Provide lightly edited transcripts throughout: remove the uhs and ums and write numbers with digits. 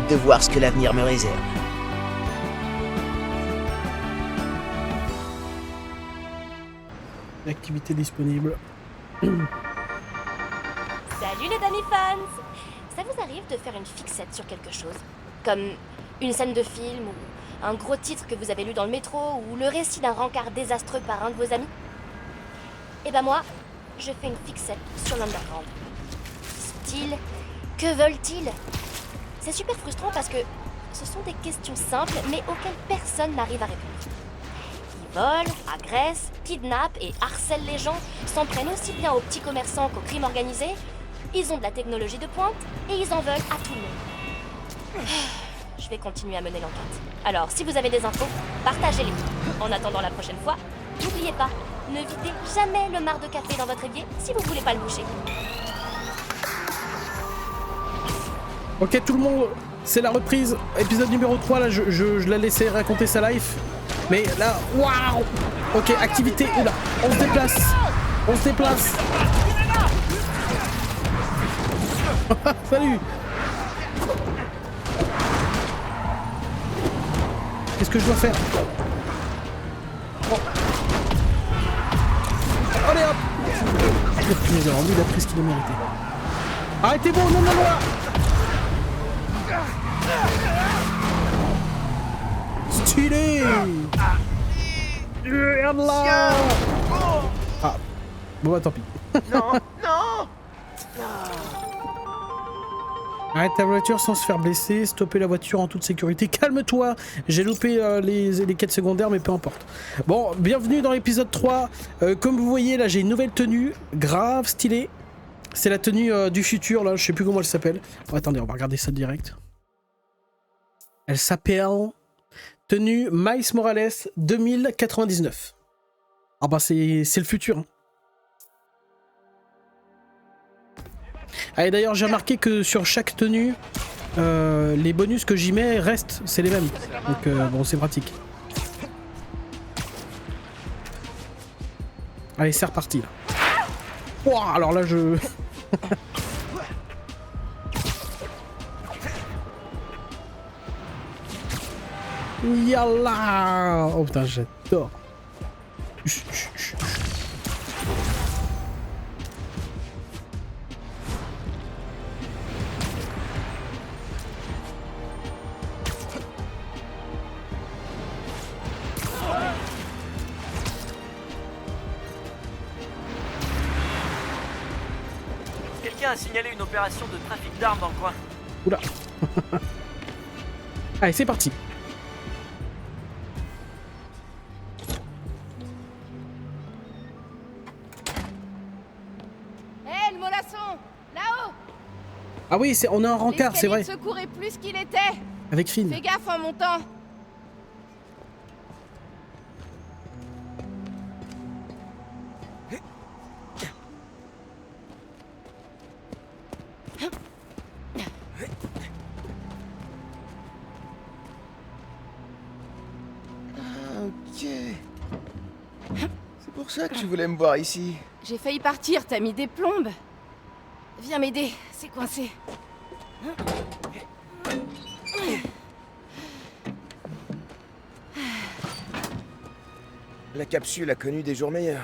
hâte de voir ce que l'avenir me réserve. Activité disponible. Salut les amis fans! Ça vous arrive de faire une fixette sur quelque chose? Comme une scène de film, ou un gros titre que vous avez lu dans le métro, ou le récit d'un rencard désastreux par un de vos amis? Eh ben moi, je fais une fixette sur l'underground. Style, que veulent-ils? C'est super frustrant parce que ce sont des questions simples mais auxquelles personne n'arrive à répondre. Ils volent, agressent, kidnappent et harcèlent les gens, s'en prennent aussi bien aux petits commerçants qu'au crime organisé. Ils ont de la technologie de pointe et ils en veulent à tout le monde. Je vais continuer à mener l'enquête. Alors, si vous avez des infos, partagez-les. En attendant la prochaine fois, n'oubliez pas, ne videz jamais le marc de café dans votre évier si vous voulez pas le boucher. Ok tout le monde, c'est la reprise. Épisode numéro 3, là je la laissais raconter sa life. Mais là, waouh. Ok, activité, oula, on se déplace. On se déplace. Salut. Qu'est-ce que je dois faire? Bon. Allez hop. Lui, il a pris ce qu'il a mérité. Arrêtez-vous au nom de la loi. Stylé. Là. Ah, bon bah tant pis. Non, non. Arrête ta voiture sans se faire blesser, stopper la voiture en toute sécurité. Calme-toi, j'ai loupé les quêtes secondaires mais peu importe. Bon, bienvenue dans l'épisode 3. Comme vous voyez là j'ai une nouvelle tenue, grave stylée. C'est la tenue du futur là, je sais plus comment elle s'appelle. Oh, attendez, on va regarder ça direct. Elle s'appelle tenue Miles Morales 2099. Ah bah c'est le futur. Hein. Ah, et d'ailleurs j'ai remarqué que sur chaque tenue, les bonus que j'y mets restent, c'est les mêmes. Donc bon c'est pratique. Allez c'est reparti là. Ouah, alors là je... Yallah. Oh putain j'adore. Quelqu'un a signalé une opération de trafic d'armes dans le coin. Oula. Allez c'est parti. Hé, le mollasson! Là-haut! Ah oui, on a un rencard, c'est vrai. L'escalier de secours est plus qu'il était! Avec Finn. Fais gaffe en montant! Ok. C'est pour ça que tu voulais me voir ici. J'ai failli partir, t'as mis des plombes! Viens m'aider, c'est coincé. La capsule a connu des jours meilleurs.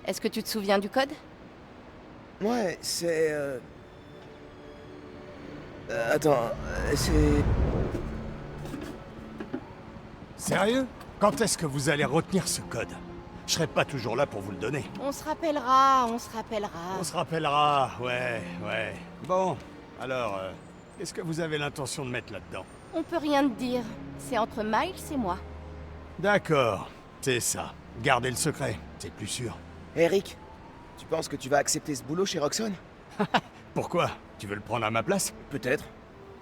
Est-ce que tu te souviens du code? Ouais, c'est... attends, c'est... Sérieux? Quand est-ce que vous allez retenir ce code? Je serai pas toujours là pour vous le donner. On se rappellera, on se rappellera. On se rappellera, ouais. Bon, alors, qu'est-ce que vous avez l'intention de mettre là-dedans? On peut rien te dire. C'est entre Miles et moi. D'accord, c'est ça. Gardez le secret, c'est plus sûr. Eric, tu penses que tu vas accepter ce boulot chez Roxxon? Pourquoi? Tu veux le prendre à ma place? Peut-être.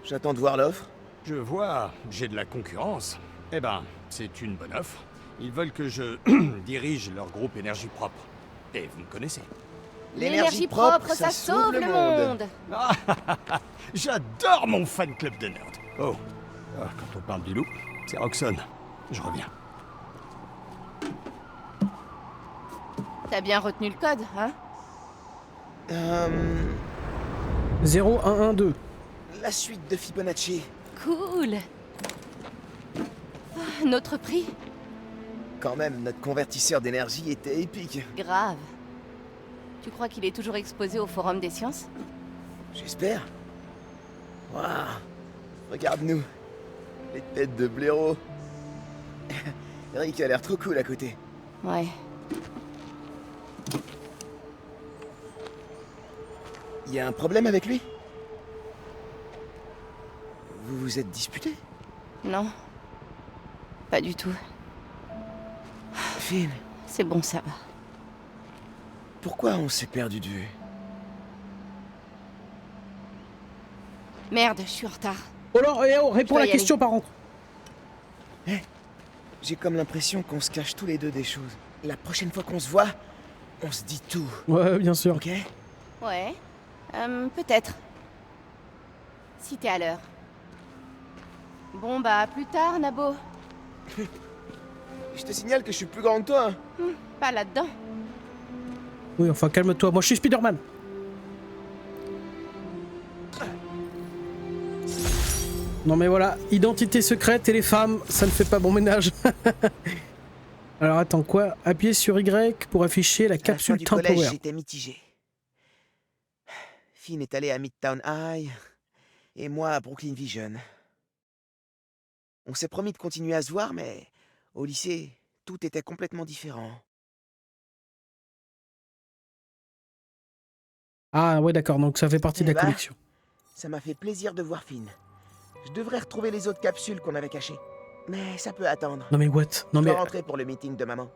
J'attends de voir l'offre. Je vois, j'ai de la concurrence. Eh ben, c'est une bonne offre. Ils veulent que je dirige leur groupe énergie propre. Et vous me connaissez. L'énergie propre, ça sauve le monde. J'adore mon fan club de nerd. Oh, quand on parle du loup, c'est Roxxon. Je reviens. T'as bien retenu le code, hein? 0112. La suite de Fibonacci. cool. Ah, notre prix? Quand même, notre convertisseur d'énergie était épique. Grave. Tu crois qu'il est toujours exposé au Forum des Sciences? J'espère. Waouh. Regarde-nous. Les têtes de blaireaux. Rick a l'air trop cool à côté. Ouais. Y a un problème avec lui? Vous vous êtes disputé? Non. Pas du tout. Finn, C'est bon, ça va. pourquoi on s'est perdu de vue? Merde, je suis en retard. Oh là, eh oh, réponds à la y question par contre. J'ai comme l'impression qu'on se cache tous les deux des choses. La prochaine fois qu'on se voit, on se dit tout, Ouais, bien sûr. ok? Ouais. Peut-être. Si t'es à l'heure. Bon bah, à plus tard, Nabo. Je te signale que je suis plus grand que toi. Hein. Pas là-dedans. Oui, enfin, calme-toi. Moi, je suis Spider-Man. Non mais voilà, identité secrète et les femmes, ça ne fait pas bon ménage. Alors attends, quoi? Appuyez sur Y pour afficher la À la fin capsule du collège, temporaire. j'étais mitigé. Finn est allé à Midtown High et moi à Brooklyn Vision. On s'est promis de continuer à se voir, mais au lycée, tout était complètement différent. Ah ouais d'accord, donc ça fait partie de Eh la ben, collection. Ça m'a fait plaisir de voir Finn. Je devrais retrouver les autres capsules qu'on avait cachées. Mais ça peut attendre. Non mais what? Non Je mais dois rentrer pour le meeting de maman.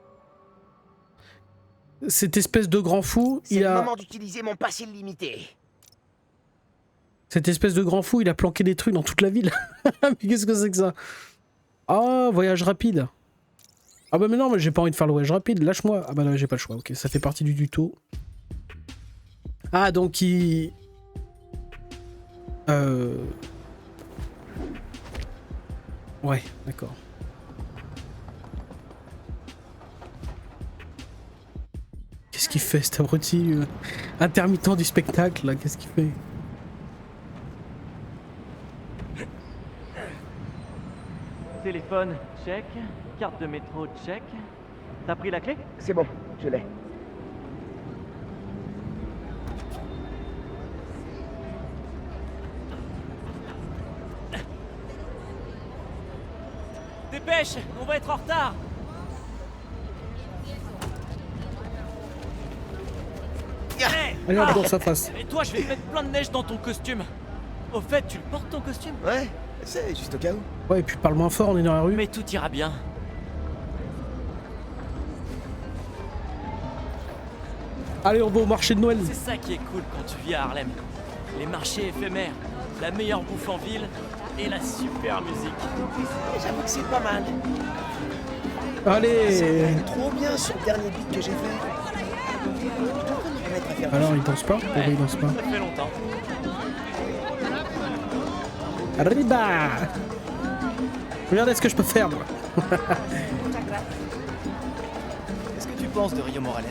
cette espèce de grand fou, C'est il le a... moment d'utiliser mon pass illimité. Cette espèce de grand fou, il a planqué des trucs dans toute la ville. Mais qu'est-ce que c'est que ça? Ah, voyage rapide. Ah bah mais non, mais j'ai pas envie de faire le voyage rapide, lâche-moi. Ah bah non, j'ai pas le choix, ok, ça fait partie du tuto. Ah, donc il... Ouais, d'accord. Qu'est-ce qu'il fait cet abruti intermittent du spectacle là? Qu'est-ce qu'il fait? Téléphone, check. Carte de métro, check. T'as pris la clé? C'est bon, je l'ai. Dépêche, on va être en retard. Allez hop, dans sa face. Et toi, je vais te mettre plein de neige dans ton costume. Au fait, tu le portes ton costume? Ouais, c'est juste au cas où. Ouais, et puis parle moins fort, on est dans la rue. Mais tout ira bien. Allez, on va au marché de Noël. C'est ça qui est cool quand tu vis à Harlem. Les marchés éphémères, la meilleure bouffe en ville et la super musique. J'avoue que c'est pas mal. Allez. C'est trop bien sur le dernier beat que j'ai fait. Je devrais me remettre à faire Alors, il danse pas? Pourquoi il danse pas? Ça fait longtemps. Arriba. Regardez ce que je peux faire, moi. Qu'est-ce que tu penses de Rio Morales?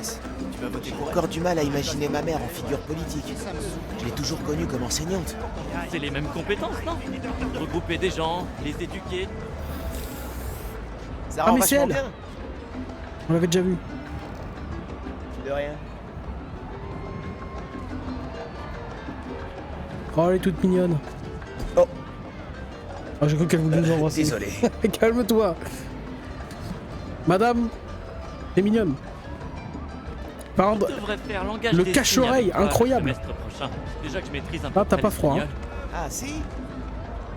Tu vas voter J'ai pour elle? encore du mal à imaginer ma mère en figure politique. Je l'ai toujours connue comme enseignante. C'est les mêmes compétences, non? Regrouper des gens, les éduquer. Ça Ah, rend mais c'est vachement elle. bien. On l'avait déjà vu. De rien. Oh, elle est toute mignonne. Oh. Oh, j'ai cru qu'elle voulait nous embrasser. Désolé. Calme-toi. Madame, t'es mignonne. Par Je contre, devrais faire langage le des cache-oreille, signes avec toi incroyable. le semestre prochain. Déjà que je maîtrise un peu Ah, t'as près pas le froid, hein. espagnol. Ah si?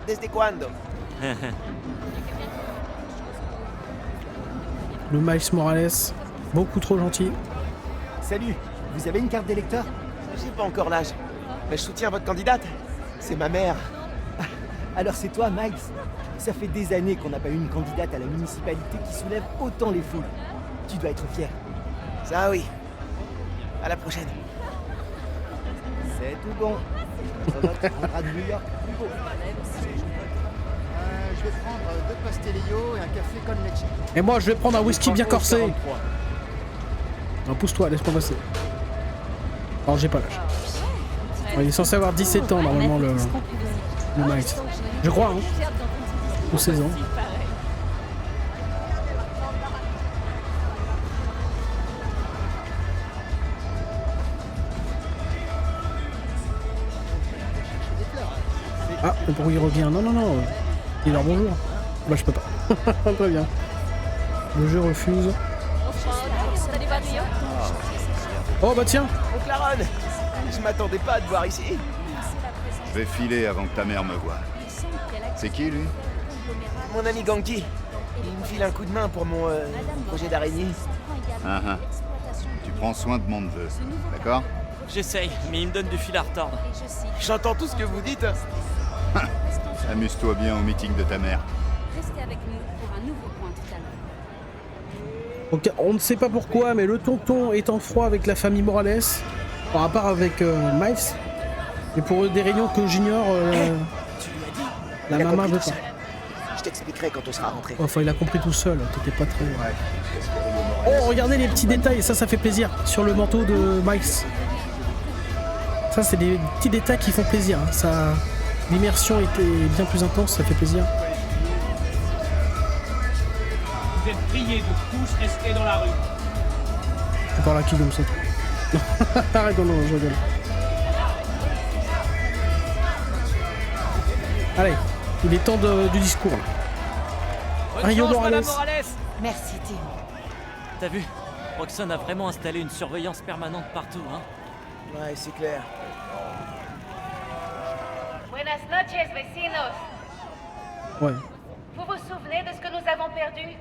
Desde cuando? le Miles Morales, beaucoup trop gentil. Salut, vous avez une carte d'électeur? J'ai pas encore l'âge. Mais je soutiens votre candidate. C'est ma mère. Alors c'est toi, Miles. Ça fait des années qu'on n'a pas eu une candidate à la municipalité qui soulève autant les foules. Tu dois être fier. Ça oui. À la prochaine. C'est tout bon. Ça va, tu rendras de New York plus beau. Je vais prendre 2 pastelillos et un café con leche. Et moi, je vais prendre un whisky bien corsé. 43. Non, pousse-toi, laisse-moi passer. Alors, j'ai pas l'âge. Ouais, il est censé avoir 17 ans, normalement, le Miles. Je crois, hein. Ou 16 ans. Ah, et pourquoi il revient? Non, non, non. Il leur bonjour. Bah, je peux pas. Très bien. Le jeu refuse. Oh, bah tiens. Mon Claron, je m'attendais pas à te voir ici. Je vais filer avant que ta mère me voie. C'est qui, lui? Mon ami Ganki. Il me file un coup de main pour mon projet d'araignée. Ah ah. Tu prends soin de mon neveu, d'accord? J'essaye, mais il me donne du fil à retordre. J'entends tout ce que vous dites. Amuse-toi bien au meeting de ta mère. Restez avec nous pour un nouveau point tout à l'heure. Donc, on ne sait pas pourquoi, mais le tonton est en froid avec la famille Morales, par rapport avec Miles. Et pour des réunions que j'ignore, Tu lui as dit? la Il a maman compris veut tout pas. seul. Je t'expliquerai quand on sera rentré. Enfin, il a compris tout seul, t'étais pas très... Oh, regardez les petits détails, ça fait plaisir, sur le manteau de Miles. Ça, c'est des petits détails qui font plaisir. Hein. Ça... L'immersion était bien plus intense, ça fait plaisir. Vous êtes priés de tous rester dans la rue. Tu parles à qui comme ça? Non, arrête, non, je rigole. Allez, il est temps du discours. Rio Morales. Merci, Tim. T'as vu? Roxxon a vraiment installé une surveillance permanente partout, hein? Ouais, c'est clair. Buenas noches, vecinos. Ouais. Vous vous souvenez de ce que nous avons perdu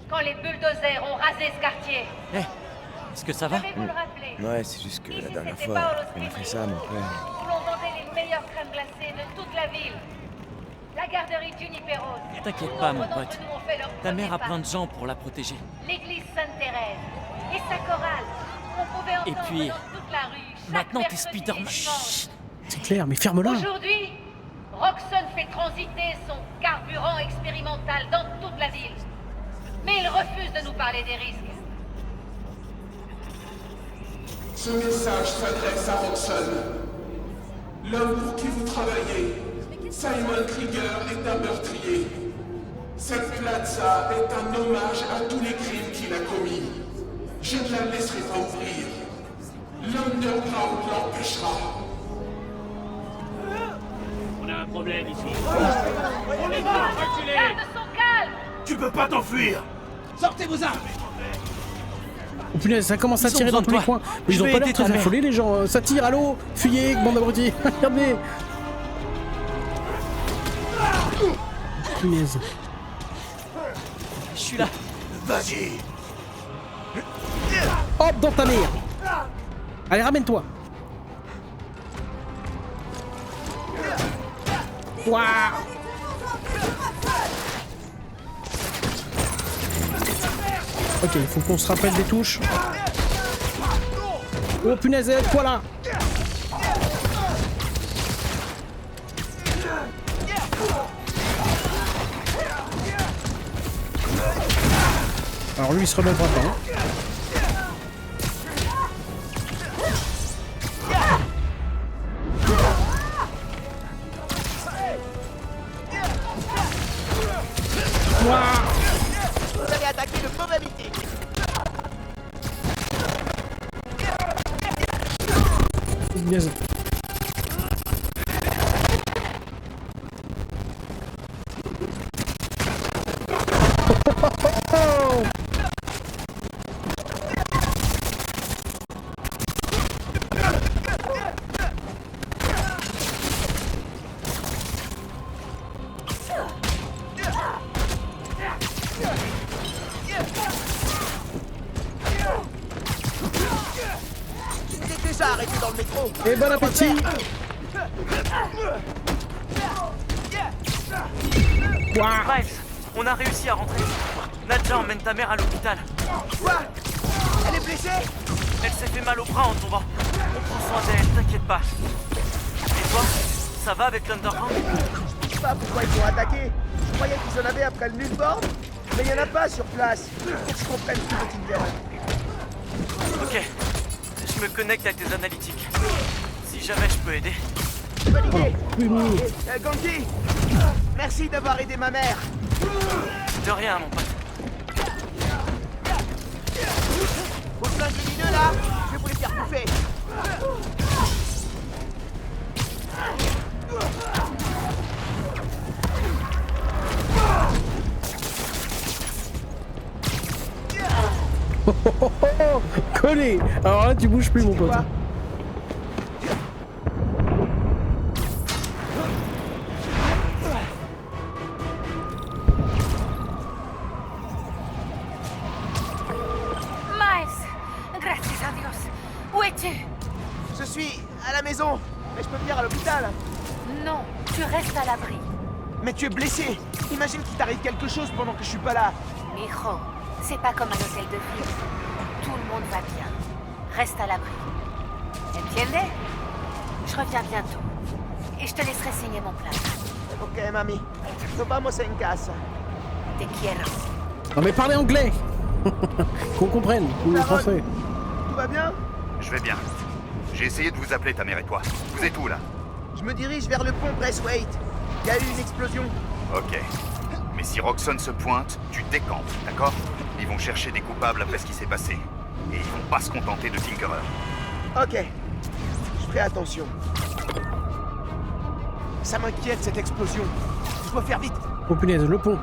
quand les bulldozers ont rasé ce quartier? Eh, est-ce que ça va? Je vais vous le rappeler. Ouais, c'est juste que la dernière Ici, fois, c'était on a fait ça, mon père. où l'on vendait les meilleures crèmes glacées de toute la ville. La garderie Juniperos. T'inquiète pas, mon Nombre pote. d'entre nous ont fait leur Ta mère a premier plein de gens pour la protéger. pas. L'église Sainte-Thérèse et sa chorale. On pouvait entendre Et puis, dans toute la rue. chaque maintenant t'es mercredi et Spider-Man. dimanche. C'est clair, mais ferme-la. Aujourd'hui, Roxxon fait transiter son carburant expérimental dans toute la ville. Mais il refuse de nous parler des risques. Ce message s'adresse à Roxxon. L'homme pour qui vous travaillez, Simon Krieger, est un meurtrier. Cette plaza est un hommage à tous les crimes qu'il a commis. Je ne la laisserai pas ouvrir. L'Underground l'empêchera. On a un problème ici. Garde son calme! Tu peux pas t'enfuir. Sortez vos armes. Oh punaise, ça commence à Ils ont tirer dans besoin tous de les toi. coins. Mais ils Je ont vais pas l'air aider très ta mère. affolés les gens. Ça tire, allô? Fuyez, bande d'abrutis. Regardez. Punaise. Je suis là. Vas-y. Hop, dans ta mère. Allez, ramène-toi. Waouh. Ok, il faut qu'on se rappelle des touches. Oh punaise, toi là. Alors lui il se relèvera pas. Hein. Vous avez attaqué le mauvais meeting. Punaise. Il est déjà arrêté dans le métro. Et bon appétit. Waouh. Miles, on a réussi à rentrer. Nadja emmène ta mère à l'hôpital. Quoi? Elle est blessée? Elle s'est fait mal au bras en tombant. On prend soin d'elle, t'inquiète pas. Et toi, ça va avec l'Underground? Je sais pas pourquoi ils ont attaqué. Je croyais qu'ils en avaient après le Newsboard, mais il y en a pas sur place. Faut que je comprenne ce qu'ils viennent. Ok, je me connecte à tes analytiques. Si jamais je peux aider. Bonne idée. Oui, oui, oui. Ganki, Merci d'avoir aidé ma mère. De rien, mon pote. Vos flingues lumineux là, je vais vous les faire bouffer. Collé. Alors là, tu bouges plus, mon pote. Gracias a Dios. Où es-tu? Je suis à la maison, mais je peux venir à l'hôpital. Non, tu restes à l'abri. Mais tu es blessé. Imagine qu'il t'arrive quelque chose pendant que je suis pas là. Mijo, c'est pas comme un hôtel de ville. Tout le monde va bien. Reste à l'abri. Entiende? Je reviens bientôt. Et je te laisserai signer mon plan. Ok, mami. Nos vamos en casa. Te quiero. Non mais parlez anglais. Qu'on comprenne, ou le français. Tout va bien? Je vais bien. J'ai essayé de vous appeler, ta mère et toi. Vous êtes où, là? Je me dirige vers le pont Braithwaite. Il y a eu une explosion. Ok. Mais si Roxxon se pointe, tu décampes, d'accord? Ils vont chercher des coupables après ce qui s'est passé. Et ils vont pas se contenter de Tinkerer. Ok. Je ferai attention. Ça m'inquiète, cette explosion. Je dois faire vite. Oh punaise, le pont.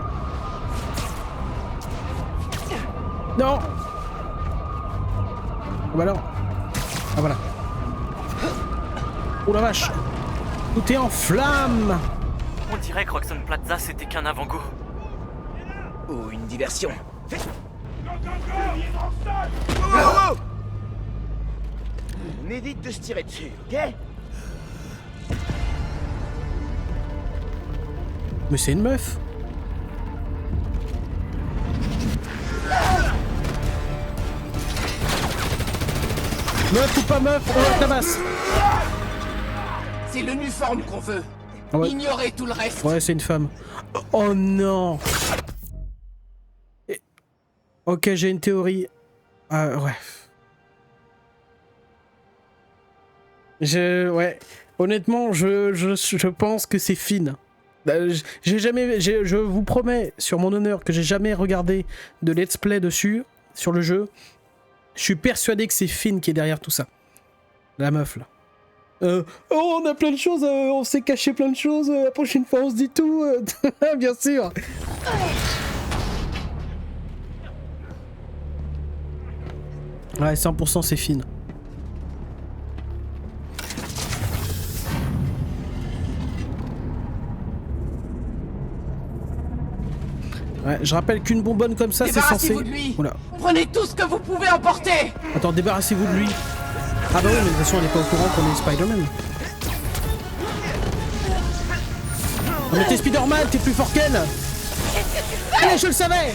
Non. Oh bah alors. Ah voilà. Oh la vache. Tout est en flammes. On dirait que Roxxon Plaza c'était qu'un avant-goût. Oh, une diversion. Oh. On évite de se tirer dessus, ok? Mais c'est une meuf. Meuf ou pas meuf, on la tabasse. C'est l'uniforme qu'on veut. Ah ouais. Ignorez tout le reste. Ouais, c'est une femme. Oh non. Ok, j'ai une théorie. Ouais. Ouais. Honnêtement, je pense que c'est Finn. J'ai jamais... Je vous promets, sur mon honneur, que j'ai jamais regardé de let's play dessus, sur le jeu. Je suis persuadé que c'est Finn qui est derrière tout ça. La meuf, là. Oh, on a plein de choses, on s'est caché plein de choses, la prochaine fois on se dit tout, bien sûr. Ouais, 100% c'est Finn. Ouais, je rappelle qu'une bonbonne comme ça, c'est censé... Débarrassez-vous de lui. Oula. Prenez tout ce que vous pouvez emporter. Attends, débarrassez-vous de lui. Ah bah oui, mais de toute façon, elle est pas au courant qu'on est Spider-Man. Oh, mais t'es Spider-Man, t'es plus fort qu'elle. Allez, je le savais.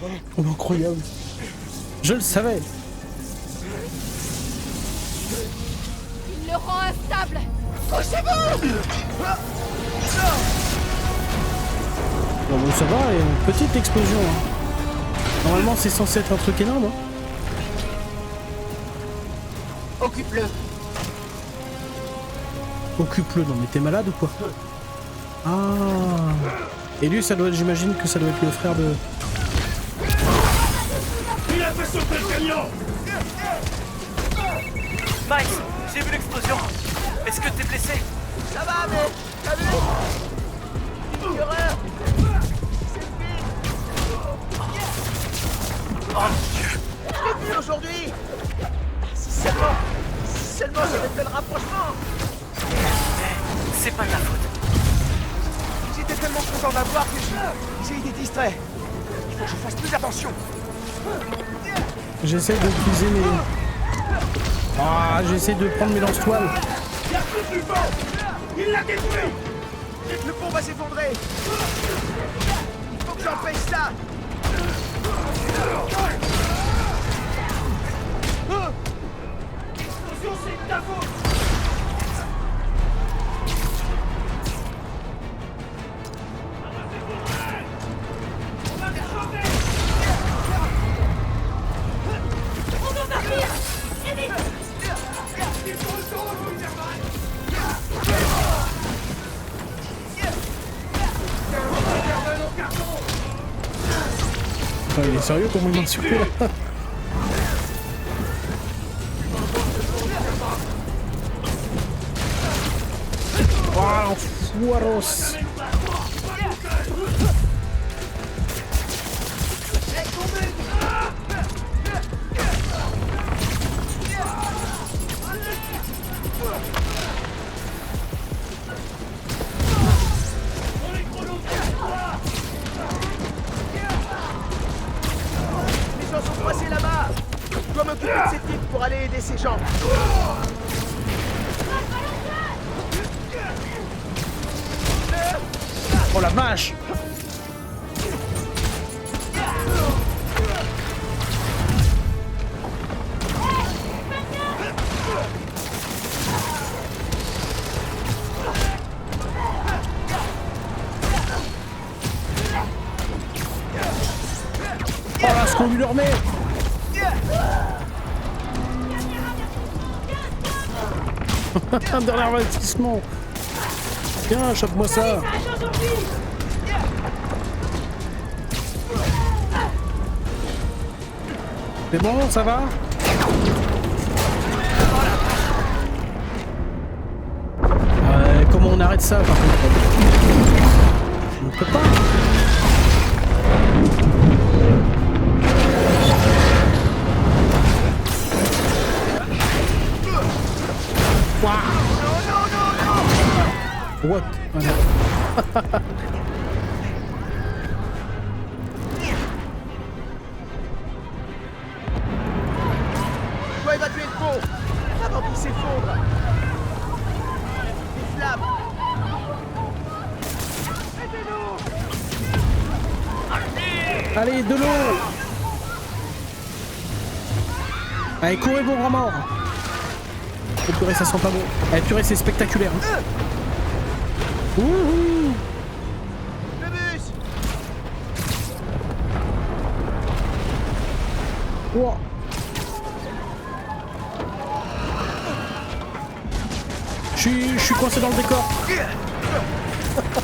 Oh, mais incroyable. Je le savais. Il le rend instable. Couchez-vous. Bon, ça va, il y a une petite explosion. Hein. Normalement, c'est censé être un truc énorme. Hein. Occupe-le. Occupe-le, non mais t'es malade ou quoi? Ah. Et lui, ça doit, j'imagine que ça doit être le frère de... Il a fait sauter le camion. Mike, j'ai vu l'explosion. Est-ce que t'es blessé? Ça va, mais... T'as vu? Une horreur. Oh mon Dieu. Je l'ai vu aujourd'hui. Si seulement j'avais fait le rapprochement. C'est pas ta faute. J'étais tellement content d'avoir que j'ai été distrait. Il faut que je fasse plus attention. J'essaie de utiliser mes... Ah, j'essaie de prendre mes lance-toiles. Il y a plus du vent. Il l'a détruit. Le pont va s'effondrer. Il faut que j'empêche ça. L'explosion, c'est de ta faute. Putain, il est sérieux comment il m'a insulté là? Oh, l'enfoiros! Les gens sont coincés là-bas. Je dois m'occuper de ces types pour aller aider ces gens. Oh la vache! Oh là, ce qu'on lui leur met! Dernier avertissement! Tiens, chope-moi ça! C'est bon, ça va? Comment on arrête ça par contre? On peut pas. What? Ah, non. Je dois évacuer le pont avant qu'il s'effondre. Des flammes. Aidez-nous! Allez, de l'eau! Allez, courez vos bras morts! Oh purée, ça sent pas bon. Allez, purée, c'est spectaculaire. Hein. Wouhou! Le bus! Wow. Je suis coincé dans le décor.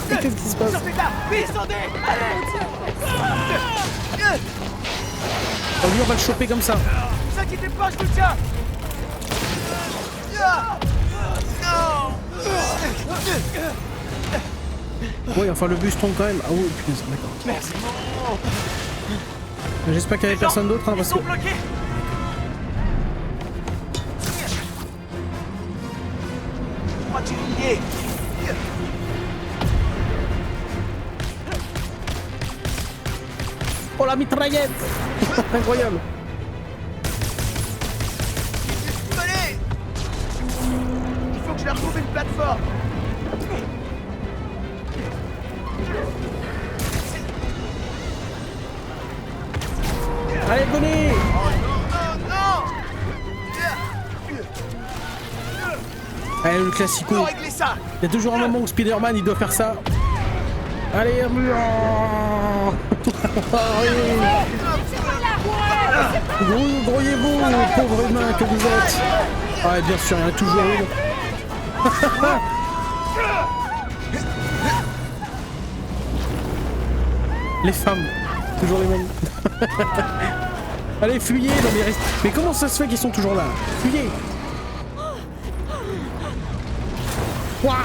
Qu'est-ce qui se passe? Sortez de là! Vite, descendez! Allez! Oh, lui, on va le choper comme ça. Ne vous inquiétez pas, je vous tiens! Oui, enfin le bus tombe quand même. Ah oui, putain, d'accord. Merci. J'espère qu'il y avait personne d'autre, hein, parce que... Je crois que j'ai une idée. Oh la mitraillette! Incroyable! Allez! Il faut que je leur trouve une plateforme. Allez, venez! Oh non! Allez, le classico. Faut régler ça. Il y a toujours un moment où Spider-Man il doit faire ça. Allez, grouillez-vous, pauvre humain que vous êtes. Ah, bien sûr, il y en a toujours une. Les femmes, toujours les mêmes. Allez, fuyez, non mais reste... Mais comment ça se fait qu'ils sont toujours là? Fuyez. Ouah.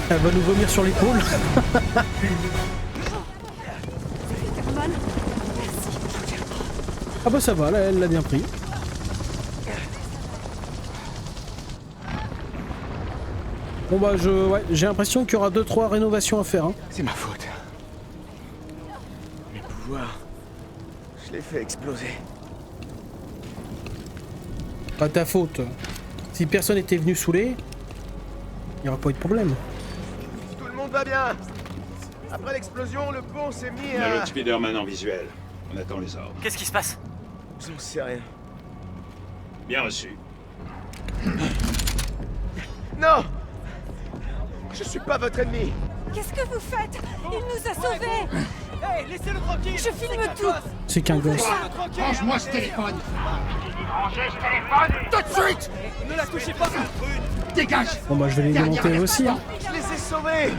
Elle va nous vomir sur l'épaule. Ah bah ça va, là, elle l'a bien pris. Bon bah j'ai l'impression qu'il y aura 2-3 rénovations à faire. Hein. C'est ma faute. Mes pouvoirs, je les fais exploser. Pas ta faute. Si personne n'était venu saouler, il n'y aura pas eu de problème. Tout le monde va bien. Après l'explosion, le pont s'est mis On a à... l'autre Spider-Man en visuel. On attend les ordres. Qu'est-ce qui se passe? J'en sais rien. Bien reçu. Non! Je suis pas votre ennemi. Qu'est-ce que vous faites? Il nous a sauvés! Hey, laissez-le tranquille. Je filme tout. C'est qu'un gosse. Range-moi ce téléphone. Rangez ce téléphone. Tout de suite. Ne la touchez pas. Dégage. Bon bah je vais les démonter aussi. Hein. Je les ai sauvés.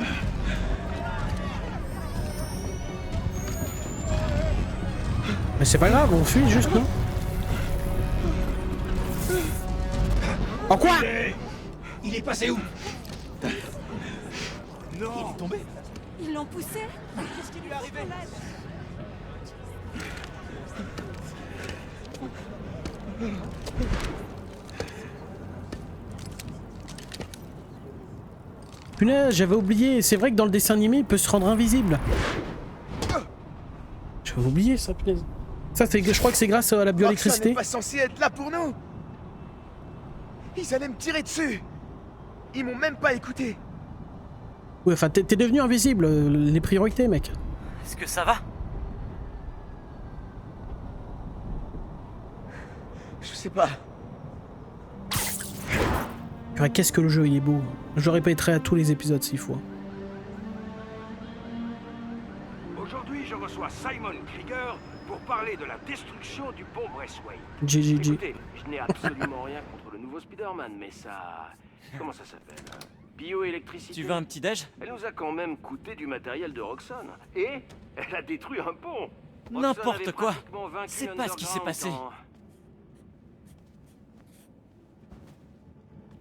Mais c'est pas grave, on fuit juste, non? En quoi? Il est passé où? Non. Il est tombé. Ils l'ont poussé. Qu'est-ce qui lui est arrivé? Punaise, j'avais oublié. C'est vrai que dans le dessin animé, il peut se rendre invisible. J'avais oublié ça, punaise. Ça, je crois que c'est grâce à la bioélectricité. Roxxon n'est pas censé être là pour nous. Ils allaient me tirer dessus. Ils m'ont même pas écouté. Ouais, enfin, t'es devenu invisible. Les priorités, mec. Est-ce que ça va? Je sais pas. Qu'est-ce que le jeu, il est beau. Je le répéterai à tous les épisodes s'il faut. Aujourd'hui, je reçois Simon Krieger pour parler de la destruction du pont Braceway. GGG. Écoutez, je n'ai absolument rien contre le nouveau Spider-Man, mais ça... Comment ça s'appelle? Bioélectricité. Tu veux un petit déj? Elle nous a quand même coûté du matériel de Roxxon. Et elle a détruit un pont. N'importe quoi. C'est pas ce qui s'est passé.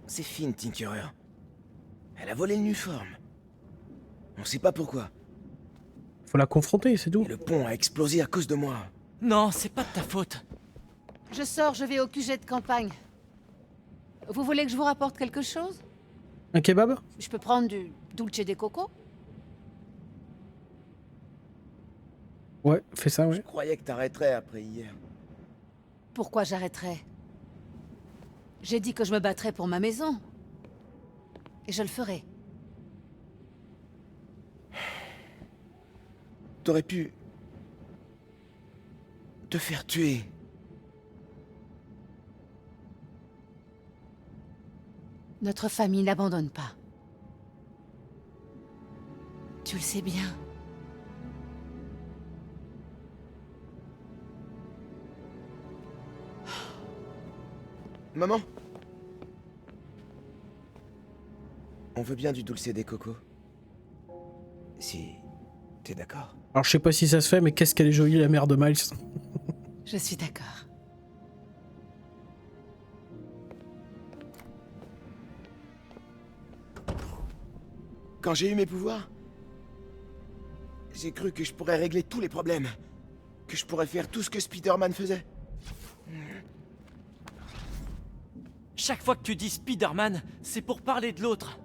C'est Finn, Tinkerer. Elle a volé le Nuform. On sait pas pourquoi. Faut la confronter, c'est tout. Et le pont a explosé à cause de moi. Non, c'est pas de ta faute. Je sors, je vais au QG de campagne. Vous voulez que je vous rapporte quelque chose? Un kebab? Je peux prendre du dulce de coco? Ouais, fais ça, ouais. Je croyais que t'arrêterais après hier. Pourquoi j'arrêterais? J'ai dit que je me battrais pour ma maison. Et je le ferai. T'aurais pu... te faire tuer. Notre famille n'abandonne pas. Tu le sais bien. Maman? On veut bien du dulce de coco. Si... t'es d'accord? Alors je sais pas si ça se fait, mais qu'est-ce qu'elle est jolie la mère de Miles. Je suis d'accord. Quand j'ai eu mes pouvoirs, j'ai cru que je pourrais régler tous les problèmes. Que je pourrais faire tout ce que Spider-Man faisait. Chaque fois que tu dis Spider-Man, c'est pour parler de l'autre.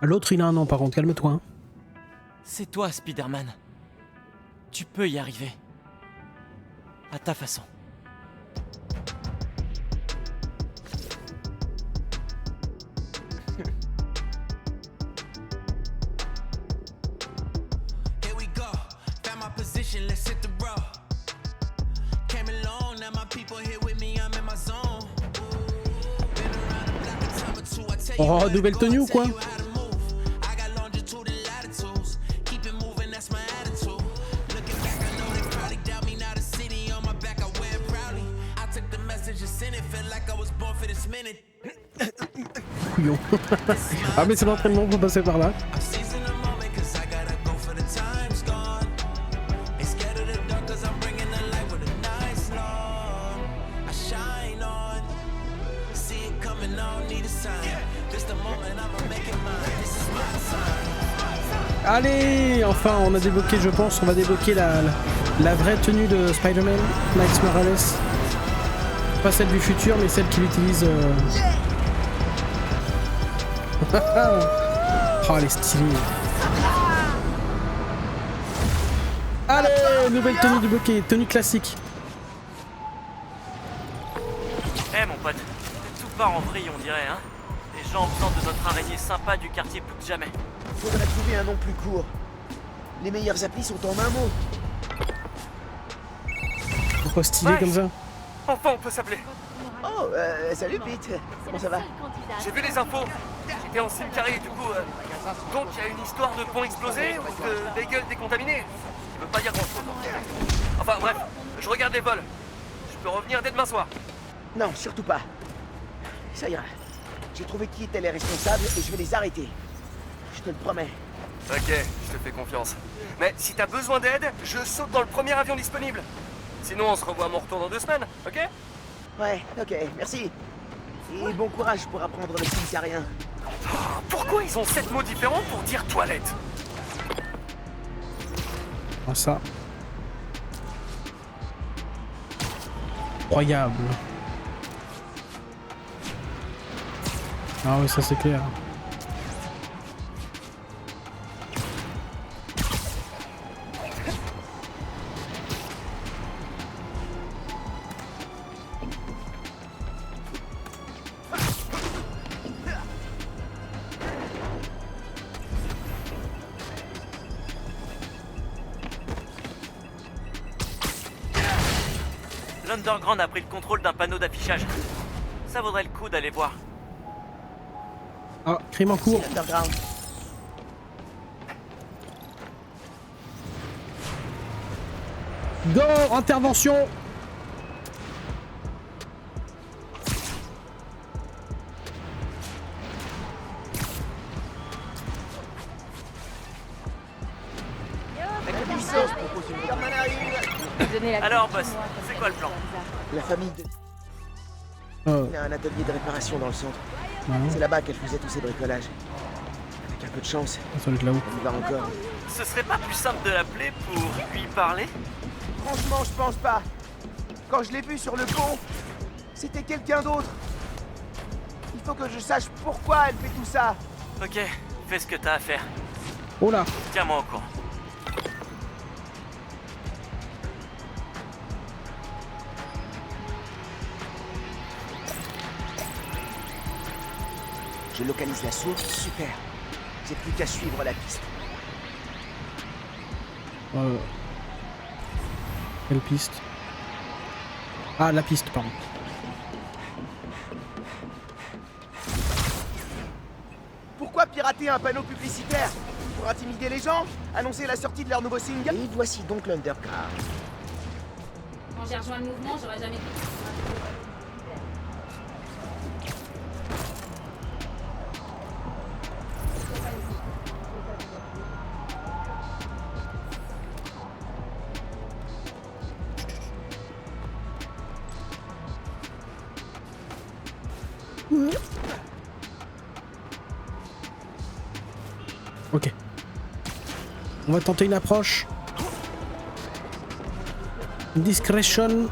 L'autre, il a un an, par contre, calme-toi. Hein. C'est toi, Spider-Man. Tu peux y arriver. À ta façon. Oh, nouvelle tenue ou quoi? Couillon. Ah mais c'est l'entraînement pour passer par là. Allez, enfin on a débloqué, je pense, on va débloquer la vraie tenue de Spider-Man, Miles Morales. Pas celle du futur, mais celle qu'il utilise. Oh, elle est stylée. Allez, nouvelle tenue débloquée, tenue classique. Eh mon pote, tout part en vrille on dirait, hein. Les gens ont besoin de notre araignée sympa du quartier plus que jamais. Faudrait trouver un nom plus court. Les meilleurs applis sont en un mot. Pourquoi stylé comme ça? Enfin on peut s'appeler. Oh, salut Pete. Comment ça va? J'ai vu les infos. T'es en carré du coup. Donc il y a une histoire de pont explosé ou de bagel décontaminé. Ça veut pas dire grand-chose. Enfin bref, je regarde les vols. Je peux revenir dès demain soir. Non, surtout pas. Ça ira. J'ai trouvé qui étaient les responsables et je vais les arrêter. Je te le promets. Ok, je te fais confiance. Mais si t'as besoin d'aide, je saute dans le premier avion disponible. Sinon, on se revoit à mon retour dans 2 semaines, ok? Ouais, ok, merci. Et bon courage pour apprendre le cimetiérien. Pourquoi ils ont 7 mots différents pour dire toilette? Ah ça. Incroyable. Ah oui, ça c'est clair. L'Underground a pris le contrôle d'un panneau d'affichage. Ça vaudrait le coup d'aller voir. Ah, crime en cours. Go, intervention. Alors, boss, c'est quoi le plan? La famille de... Il y a un atelier de réparation dans le centre. C'est là-bas qu'elle faisait tous ses bricolages. Avec un peu de chance, ça doit être là-haut. on y va encore. Ce serait pas plus simple de l'appeler pour lui parler? Franchement, je pense pas. Quand je l'ai vu sur le pont, c'était quelqu'un d'autre. Il faut que je sache pourquoi elle fait tout ça. Ok, fais ce que t'as à faire. Oh là. Tiens-moi au courant. Je localise la source, super. J'ai plus qu'à suivre la piste. Quelle piste? Ah, la piste, pardon. Pourquoi pirater un panneau publicitaire? Pour intimider les gens? Annoncer la sortie de leur nouveau single? Et voici donc l'Underground. Quand j'ai rejoint le mouvement, j'aurais jamais cru. Ok. On va tenter une approche. Discretion.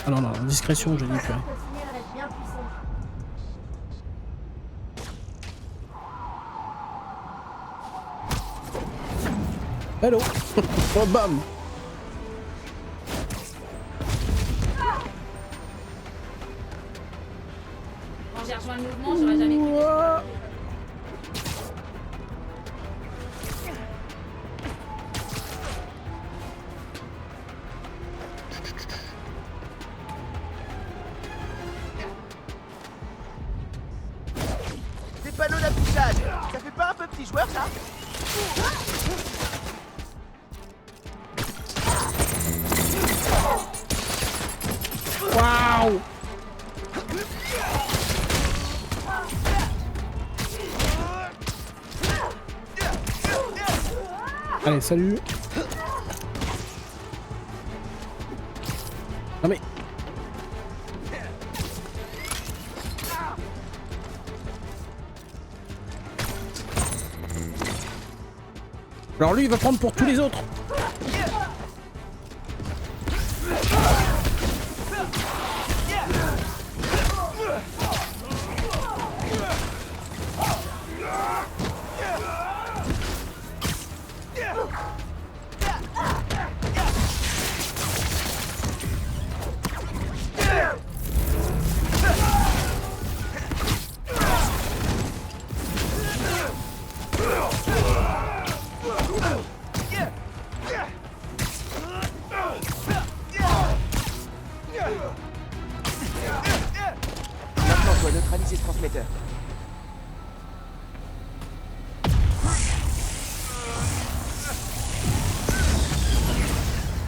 Ah non, non, discrétion, j'ai dit plus rien. Hello. Oh, bam. Quand j'ai rejoint le mouvement, j'aurais jamais cru. Des panneaux d'affichage, ça fait pas un peu petit joueur ça? Waouh. Allez, salut. Non mais... Alors lui, il va prendre pour tous les autres. neutraliser ce transmetteur.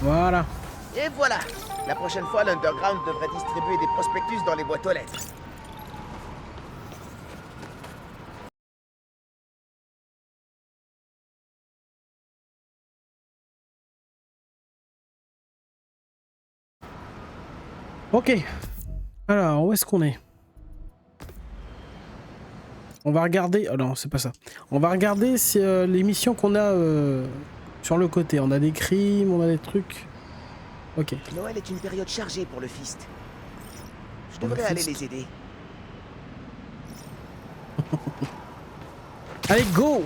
Voilà. Et voilà. La prochaine fois, l'Underground devrait distribuer des prospectus dans les boîtes aux lettres. Ok. Alors, où est-ce qu'on est? On va regarder... Oh non, c'est pas ça. On va regarder si, les missions qu'on a sur le côté. On a des crimes, on a des trucs... Ok. Noël est une période chargée pour le Fist. Je devrais aller les aider. Allez, go!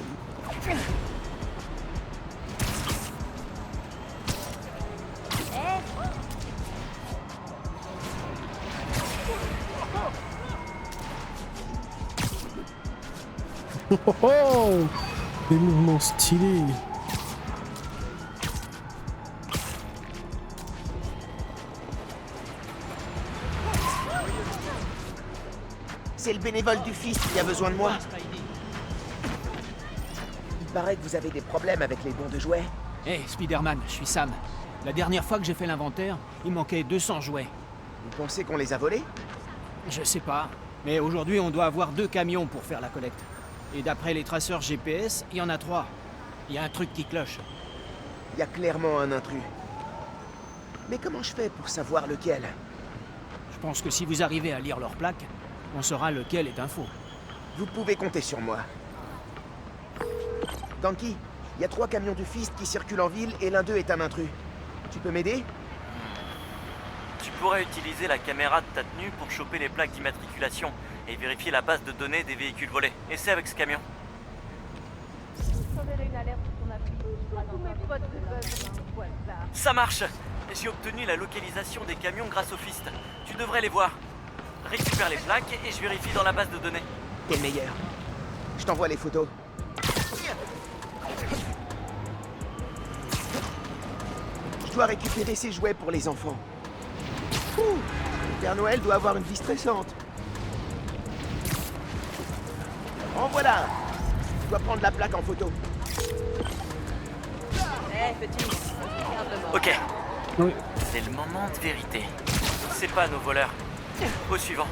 Oh oh! Des mouvements stylés. C'est le bénévole du Fist qui a besoin de moi. Il paraît que vous avez des problèmes avec les dons de jouets. Hé, Spider-Man, je suis Sam. La dernière fois que j'ai fait l'inventaire, il manquait 200 jouets. Vous pensez qu'on les a volés? Je sais pas. Mais aujourd'hui, on doit avoir 2 camions pour faire la collecte. Et d'après les traceurs GPS, il y en a 3. Il y a un truc qui cloche. Il y a clairement un intrus. Mais comment je fais pour savoir lequel? Je pense que si vous arrivez à lire leur plaque, on saura lequel est un faux. Vous pouvez compter sur moi. Danky, il y a 3 camions du Fist qui circulent en ville et l'un d'eux est un intrus. Tu peux m'aider? Tu pourrais utiliser la caméra de ta tenue pour choper les plaques d'immatriculation et vérifier la base de données des véhicules volés. Essaie avec ce camion. Ça marche! J'ai obtenu la localisation des camions grâce au Fist. Tu devrais les voir. Récupère les plaques et je vérifie dans la base de données. T'es le meilleur. Je t'envoie les photos. Je dois récupérer ces jouets pour les enfants. Ouh, Père Noël doit avoir une vie stressante. En voilà. Je dois prendre la plaque en photo. Ok. Oui. C'est le moment de vérité. C'est pas nos voleurs. Au suivant.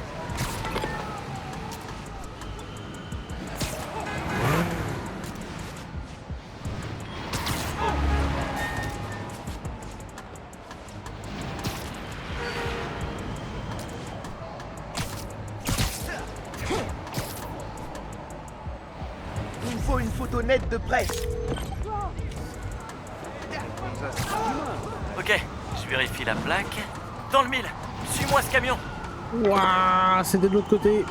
Il me faut une photo nette de près. Ok, je vérifie la plaque. Dans le 1000. Suis-moi ce camion. Waouh, c'était de l'autre côté.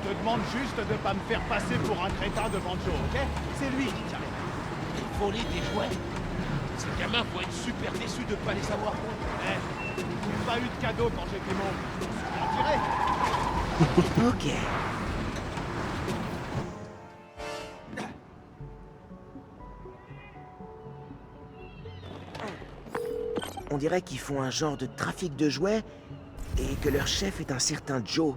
Je te demande juste de pas me faire passer pour un crétin devant Joe, ok? C'est lui qui tient. Voler des jouets. Ces gamins vont être super déçus de pas les avoir. Eh, j'ai pas eu de cadeau quand j'étais môme. On dirait. Ok. On dirait qu'ils font un genre de trafic de jouets et que leur chef est un certain Joe.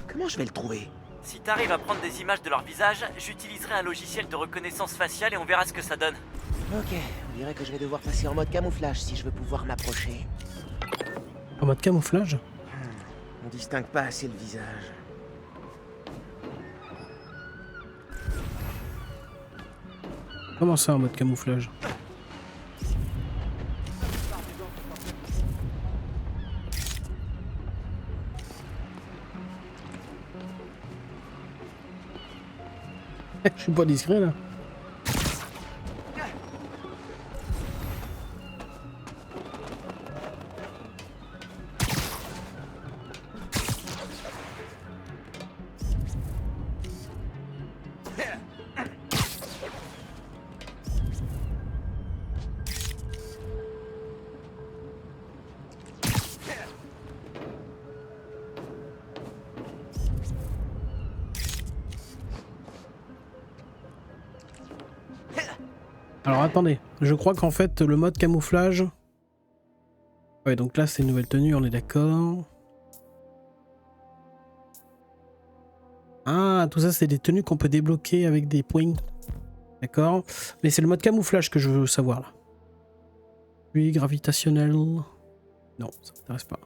Comment je vais le trouver? Si t'arrives à prendre des images de leur visage, j'utiliserai un logiciel de reconnaissance faciale et on verra ce que ça donne. Ok, on dirait que je vais devoir passer en mode camouflage si je veux pouvoir m'approcher. En mode camouflage? On distingue pas assez le visage. Comment ça en mode camouflage? Je suis pas discret là. Alors attendez, je crois qu'en fait le mode camouflage... Ouais, donc là c'est une nouvelle tenue, on est d'accord. Ah, tout ça c'est des tenues qu'on peut débloquer avec des points. D'accord. Mais c'est le mode camouflage que je veux savoir là. Puis gravitationnel. Non, ça m'intéresse pas.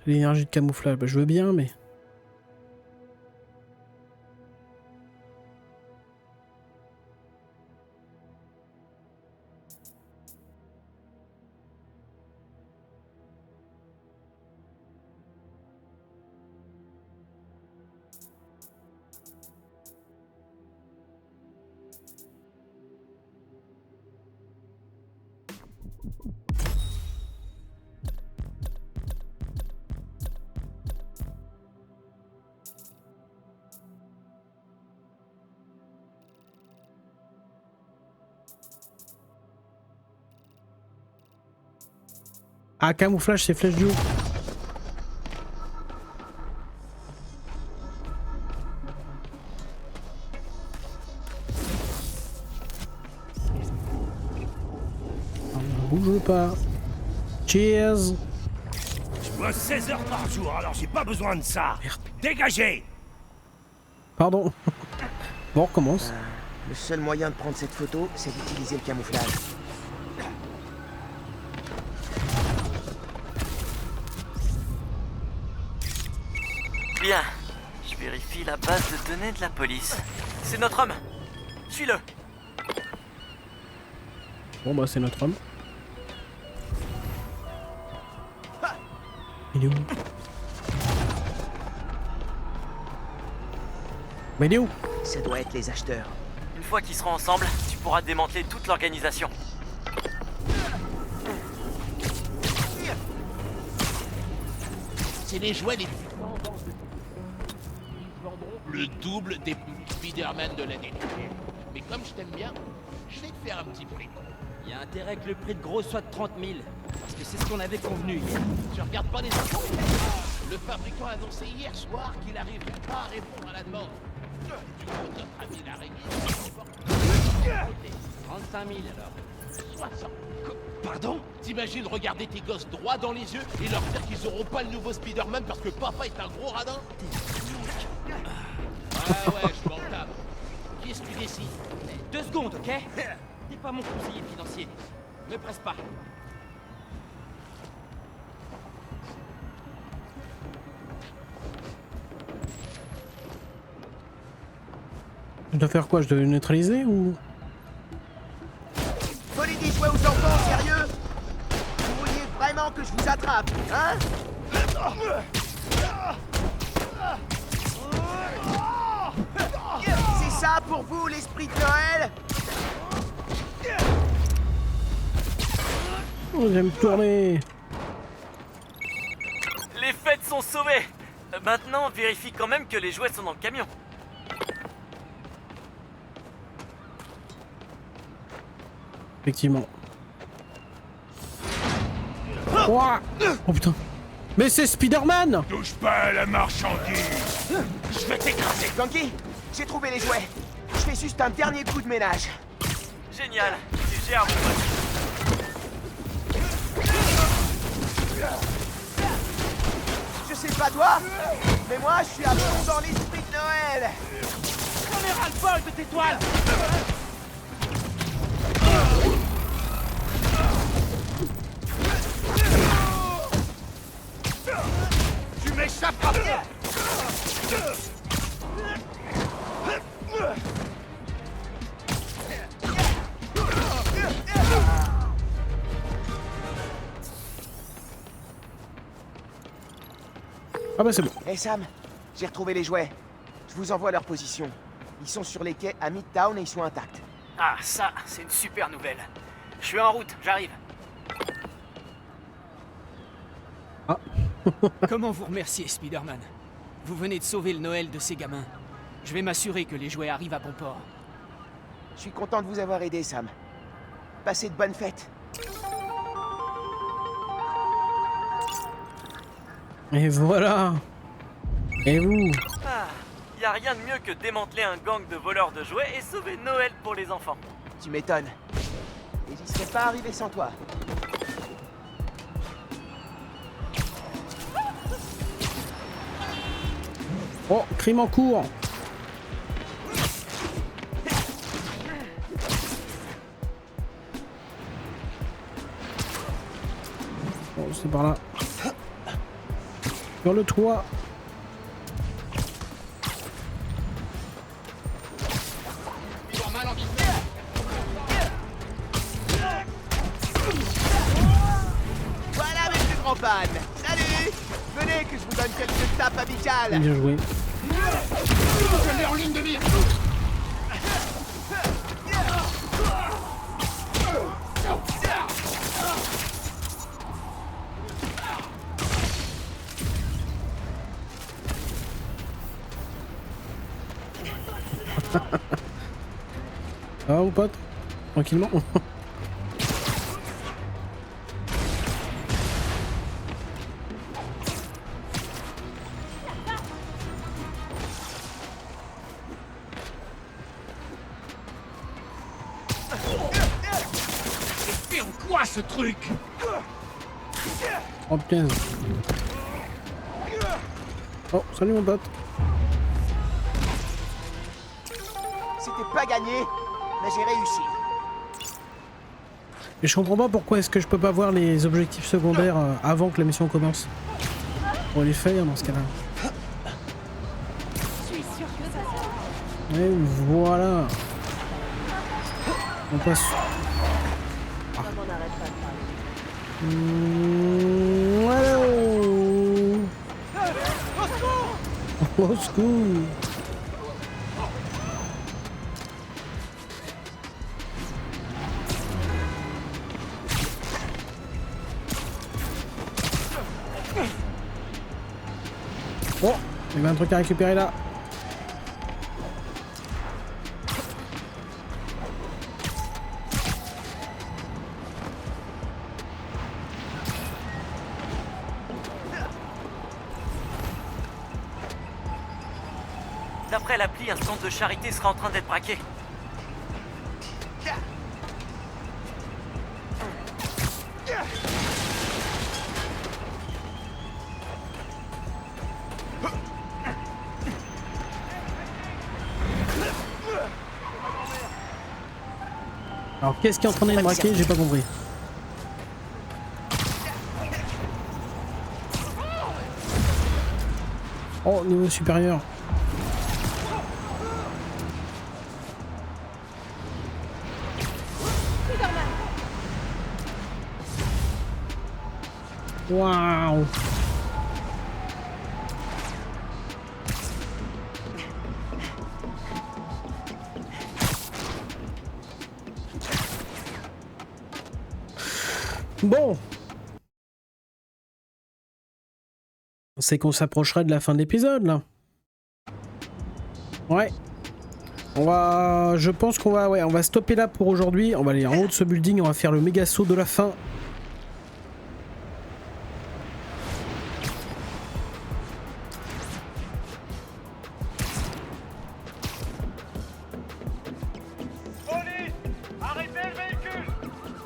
L'énergie de camouflage, bah, je veux bien, mais... Ah, camouflage, c'est flèche du haut. On bouge pas. Cheers. Je bosse 16 heures par jour, alors j'ai pas besoin de ça. Merde. Dégagez. Pardon. Bon, on recommence. Le seul moyen de prendre cette photo, c'est d'utiliser le camouflage. Bien. Je vérifie la base de données de la police. C'est notre homme. Suis-le. Bon bah c'est notre homme. Il est où? Mais il est où? Ça doit être les acheteurs. Une fois qu'ils seront ensemble, tu pourras démanteler toute l'organisation. C'est les jouets les plus vendants. Ils vendront le double des Spider-Man de l'année dernière. Mais comme je t'aime bien, je vais te faire un petit prix. Il y a intérêt que le prix de gros soit de 30 000. Parce que c'est ce qu'on avait convenu hier. Tu regardes pas les infos? Le fabricant a annoncé hier soir qu'il n'arriverait pas à répondre à la demande. Du coup, notre ami l'araignée... 35 000 alors. 60. Pardon? T'imagines regarder tes gosses droit dans les yeux et leur dire qu'ils auront pas le nouveau Spider-Man parce que papa est un gros radin? Ouais, je m'en tape. Qui est-ce qui décide? 2 secondes, ok? T'es pas mon conseiller financier. Me presse pas. Je dois faire quoi? Je dois le neutraliser ou... Volez des jouets aux enfants, sérieux? Vous vouliez vraiment que je vous attrape, hein? C'est ça pour vous, l'esprit de Noël? Oh, j'aime tourner. Les fêtes sont sauvées. Maintenant, vérifie quand même que les jouets sont dans le camion. Effectivement. Ouah. Oh putain. Mais c'est Spider-Man! Touche pas à la marchandise. Je vais t'écraser. Ganky, j'ai trouvé les jouets. Je fais juste un dernier coup de ménage. Génial. Tu gères, mon pote. Je sais pas toi, mais moi je suis à fond dans l'esprit de Noël. On est ras-le-bol de tes toiles. Tu m'échapperas pas. Ah bah c'est bon. Hey Sam, j'ai retrouvé les jouets. Je vous envoie leur position. Ils sont sur les quais à Midtown et ils sont intacts. Ah, ça, c'est une super nouvelle. Je suis en route, j'arrive. Comment vous remercier, Spider-Man? Vous venez de sauver le Noël de ces gamins. Je vais m'assurer que les jouets arrivent à bon port. Je suis content de vous avoir aidé, Sam. Passez de bonnes fêtes. Et voilà. Et vous? Ah, y a rien de mieux que démanteler un gang de voleurs de jouets et sauver Noël pour les enfants. Tu m'étonnes. Et j'y serais pas arrivé sans toi. Oh, crime en cours. Bon, c'est par là. Sur le toit. Voilà mes plus grands fans. Salut. Venez que je vous donne quelques tapes amicales. Bien joué. Je l'ai en ligne de mire. Ah, mon pote? Tranquillement. Et en quoi ce truc? Oh putain. Oh, salut mon pote. C'était pas gagné, mais j'ai réussi. Et je comprends pas pourquoi est-ce que je peux pas voir les objectifs secondaires avant que la mission commence. On va les faire dans ce cas-là. Je suis sûre que ça. Et voilà. On passe. Ah. Voilà. Au secours. Oh, il y avait un truc à récupérer là. D'après l'appli, un centre de charité sera en train d'être braqué. Alors qu'est-ce qui est en train d'être braqué? J'ai pas compris. Oh, niveau supérieur. Waouh. Bon. C'est qu'on s'approcherait de la fin de l'épisode là. Ouais. On va... Je pense qu'on va... Ouais, on va stopper là pour aujourd'hui. On va aller en haut de ce building, on va faire le méga saut de la fin.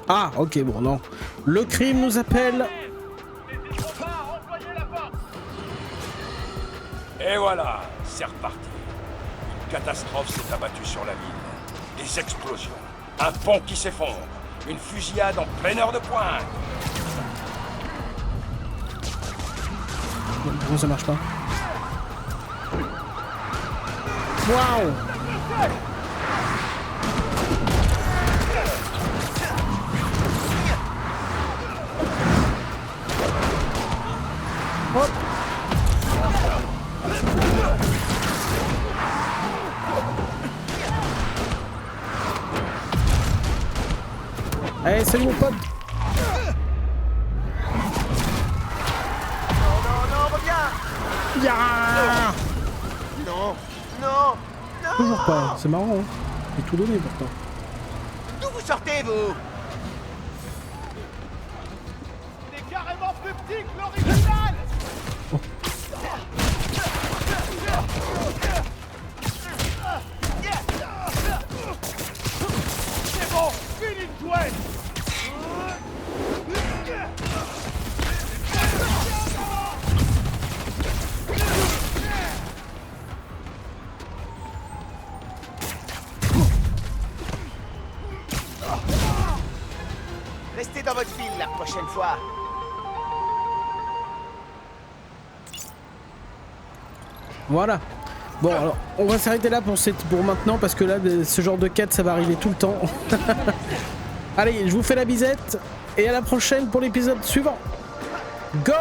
Ah, ok, bon, non. Le crime nous appelle. Et voilà, c'est reparti. Une catastrophe s'est abattue sur la ville. Des explosions, un pont qui s'effondre, une fusillade en pleine heure de pointe. Pourquoi ça marche pas? Waouh! Hop. Allez, salut mon pote. Non, reviens. Yeah. Non. Toujours pas, c'est marrant hein. J'ai tout donné pourtant. D'où vous sortez, vous? Il est carrément plus petit que l'original. C'est bon, fini de jouer. Restez dans votre file la prochaine fois. Voilà. Bon alors, on va s'arrêter là pour maintenant parce que là, ce genre de quête, ça va arriver tout le temps. Allez, je vous fais la bisette et à la prochaine pour l'épisode suivant. Go!